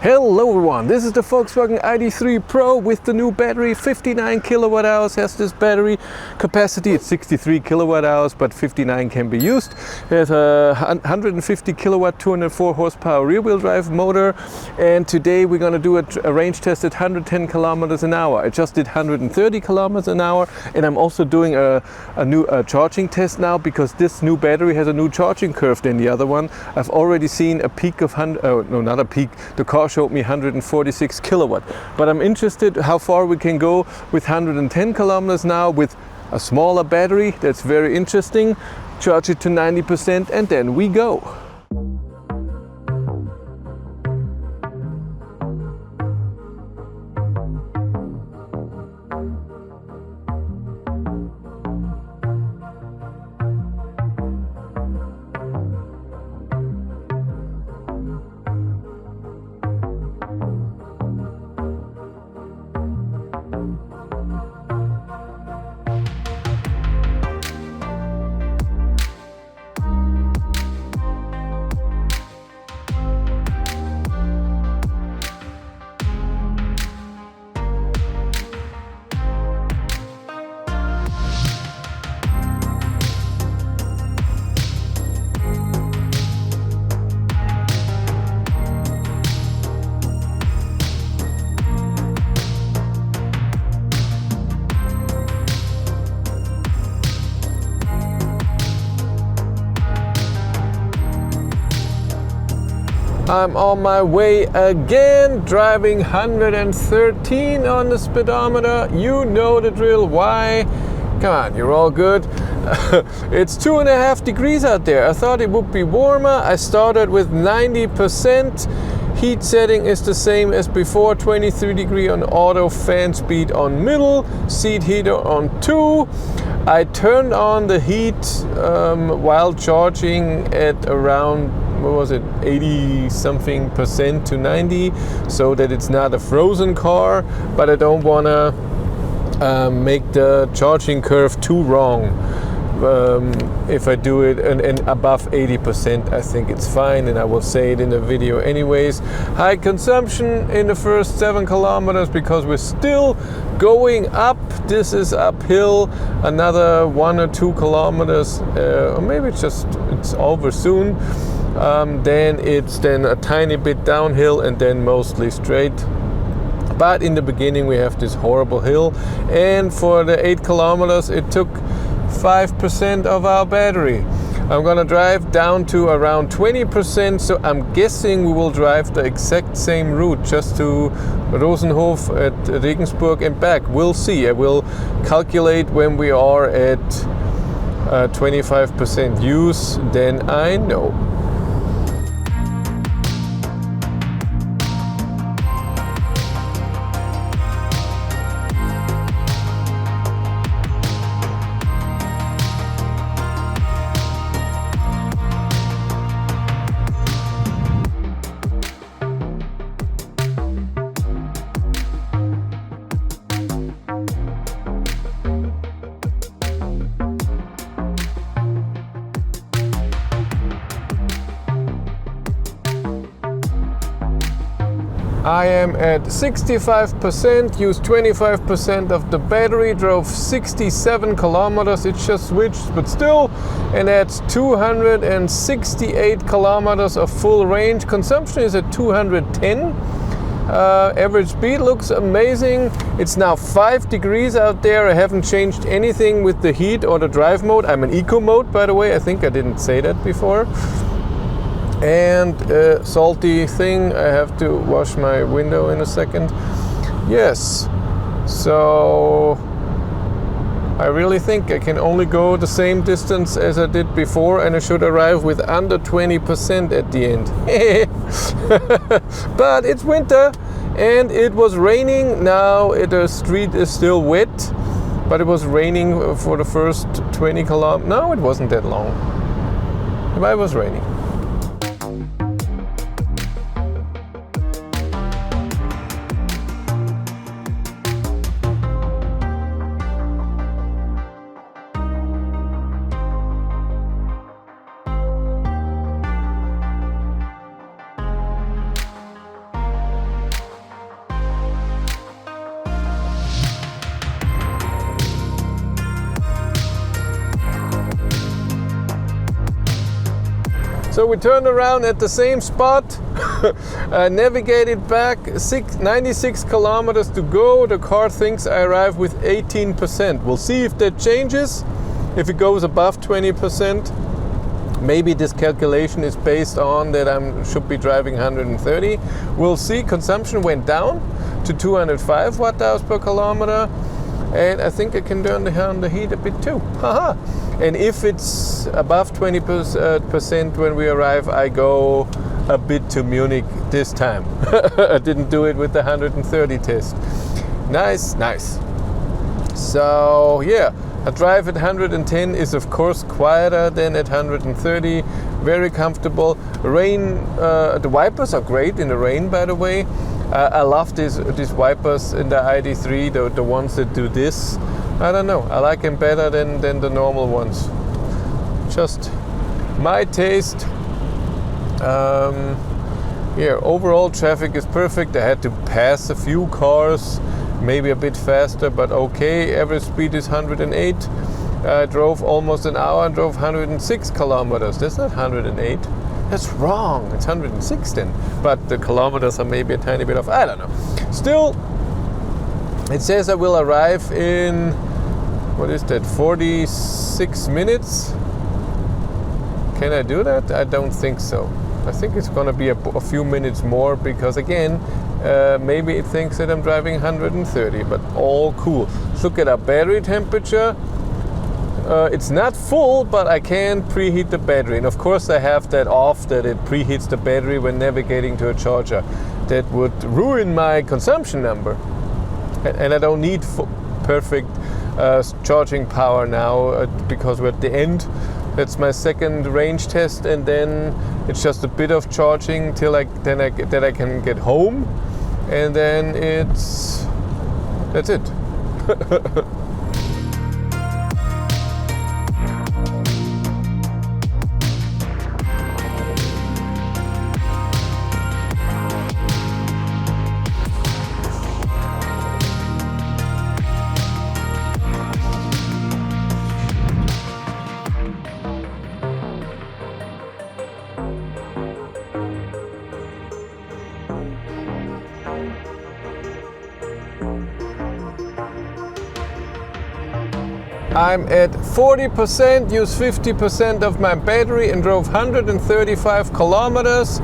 Hello everyone, this is the Volkswagen Id.3 Pro with the new battery. 59 kilowatt hours has this battery capacity. It's 63 kilowatt hours, but 59 can be used. It has a 150 kilowatt, 204 horsepower rear wheel drive motor. And today we're going to do a range test at 110 kilometers an hour. I just did 130 kilometers an hour, and I'm also doing a new charging test now because this new battery has a new charging curve than the other one. I've already seen a peak of not a peak. The car showed me 146 kilowatt, but I'm interested how far we can go with 110 kilometers now with a smaller battery. That's very interesting. Charge it to 90% and then we go. I'm on my way again, driving 113 on the speedometer. You know the drill. Why? Come on, you're all good. It's 2.5 degrees out there. I thought it would be warmer. I started with 90%. Heat setting is the same as before, 23 degree on auto, fan speed on middle, seat heater on 2. I turned on the heat while charging at around, what was it, 80 something percent to 90, so that it's not a frozen car, but I don't want to make the charging curve too wrong. If I do it and above 80%, I think it's fine, and I will say it in the video anyways. High consumption in the first 7 kilometers because we're still going up. This is uphill, another 1 or 2 kilometers, or maybe it's over soon. Then it's a tiny bit downhill and then mostly straight. But in the beginning we have this horrible hill, and for the 8 kilometers it took 5% of our battery. I'm gonna drive down to around 20%, so I'm guessing we will drive the exact same route just to Rosenhof at Regensburg and back. We'll see. I will calculate when we are at 25% use, then I know. I am at 65%, used 25% of the battery, drove 67 kilometers, it just switched, but still, and that's 268 kilometers of full range. Consumption is at 210. Average speed looks amazing. It's now 5 degrees out there. I haven't changed anything with the heat or the drive mode. I'm in eco mode, by the way. I think I didn't say that before. And salty thing, I have to wash my window in a second. Yes, so I really think I can only go the same distance as I did before, and I should arrive with under 20% at the end. But it's winter and it was raining. Now the street is still wet, but it was raining for the first 20 kilometers. No, it wasn't that long, but it was raining. So we turned around at the same spot, navigated back, 96 kilometers to go. The car thinks I arrived with 18%. We'll see if that changes, if it goes above 20%. Maybe this calculation is based on that I should be driving 130. We'll see. Consumption went down to 205 watt-hours per kilometer. And I think I can turn down the heat a bit too. Haha. And if it's above 20% when we arrive, I go a bit to Munich this time. I didn't do it with the 130 test. Nice, nice. So yeah, a drive at 110 is of course quieter than at 130. Very comfortable. Rain, the wipers are great in the rain, by the way. I love these wipers in the Id.3, the ones that do this. I don't know, I like them better than the normal ones. Just my taste. Yeah, overall traffic is perfect. I had to pass a few cars, maybe a bit faster, but okay. Average speed is 108. I drove almost an hour and drove 106 kilometers. That's not 108. That's wrong. It's 106 then. But the kilometers are maybe a tiny bit off. I don't know. Still, it says I will arrive in, what is that, 46 minutes? Can I do that? I don't think so. I think it's going to be a few minutes more because, again, maybe it thinks that I'm driving 130, but all cool. Let's look at our battery temperature. It's not full, but I can preheat the battery. And of course I have that off, that it preheats the battery when navigating to a charger. That would ruin my consumption number. And I don't need perfect charging power now because we're at the end. That's my second range test, and then it's just a bit of charging till I can get home, and then that's it. I'm at 40%, used 50% of my battery and drove 135 kilometers.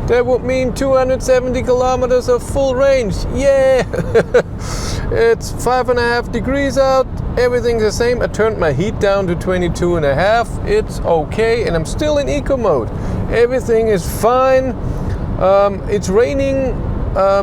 That would mean 270 kilometers of full range. Yeah! It's 5.5 degrees out, everything's the same. I turned my heat down to 22.5. It's okay, and I'm still in eco mode. Everything is fine. It's raining.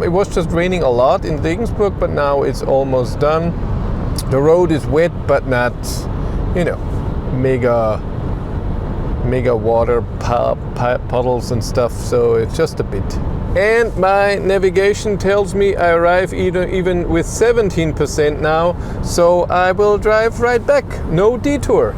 It was just raining a lot in Regensburg, but now it's almost done. The road is wet, but not, mega water puddles and stuff, so it's just a bit. And my navigation tells me I arrive even with 17% now, so I will drive right back, no detour.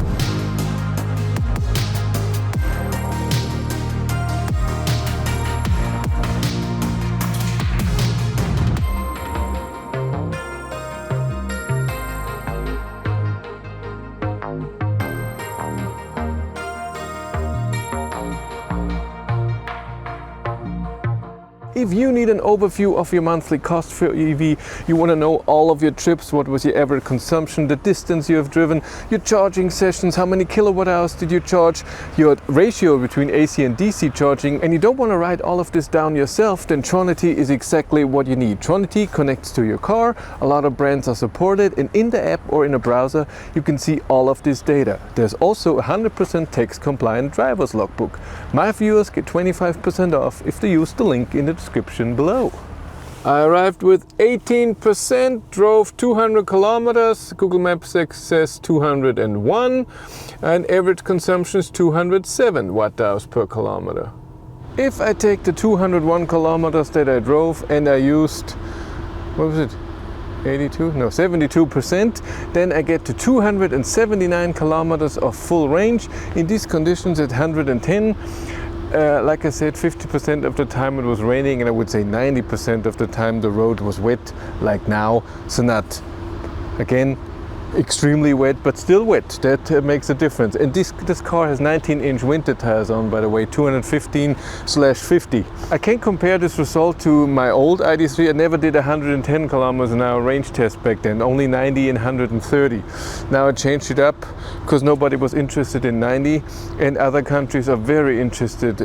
If you need an overview of your monthly cost for your EV, you want to know all of your trips, what was your average consumption, the distance you have driven, your charging sessions, how many kilowatt hours did you charge, your ratio between AC and DC charging, and you don't want to write all of this down yourself, then Tronity is exactly what you need. Tronity connects to your car, a lot of brands are supported, and in the app or in a browser you can see all of this data. There's also a 100% tax compliant driver's logbook. My viewers get 25% off if they use the link in the description below. I arrived with 18%, drove 200 kilometers, Google Maps says 201, and average consumption is 207 watt-hours per kilometer. If I take the 201 kilometers that I drove and I used, what was it, 82? No, 72%, then I get to 279 kilometers of full range. In these conditions at 110, like I said, 50% of the time it was raining, and I would say 90% of the time the road was wet, like now. So not, again, extremely wet, but still wet. That makes a difference. And this car has 19-inch winter tires on, by the way, 215/50. I can't compare this result to my old ID.3. I never did 110 kilometers an hour range test back then, only 90 and 130. Now I changed it up because nobody was interested in 90, and other countries are very interested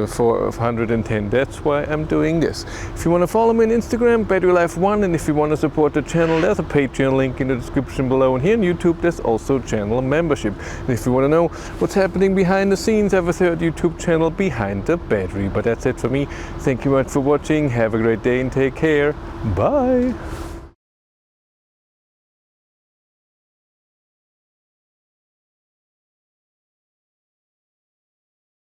for 110. That's why I'm doing this. If you want to follow me on Instagram, BatteryLife1, and if you want to support the channel, there's a Patreon link in the description below. And here on YouTube, there's also channel membership. And if you want to know what's happening behind the scenes, I have a third YouTube channel, Behind the Battery. But that's it for me. Thank you much for watching. Have a great day and take care. Bye.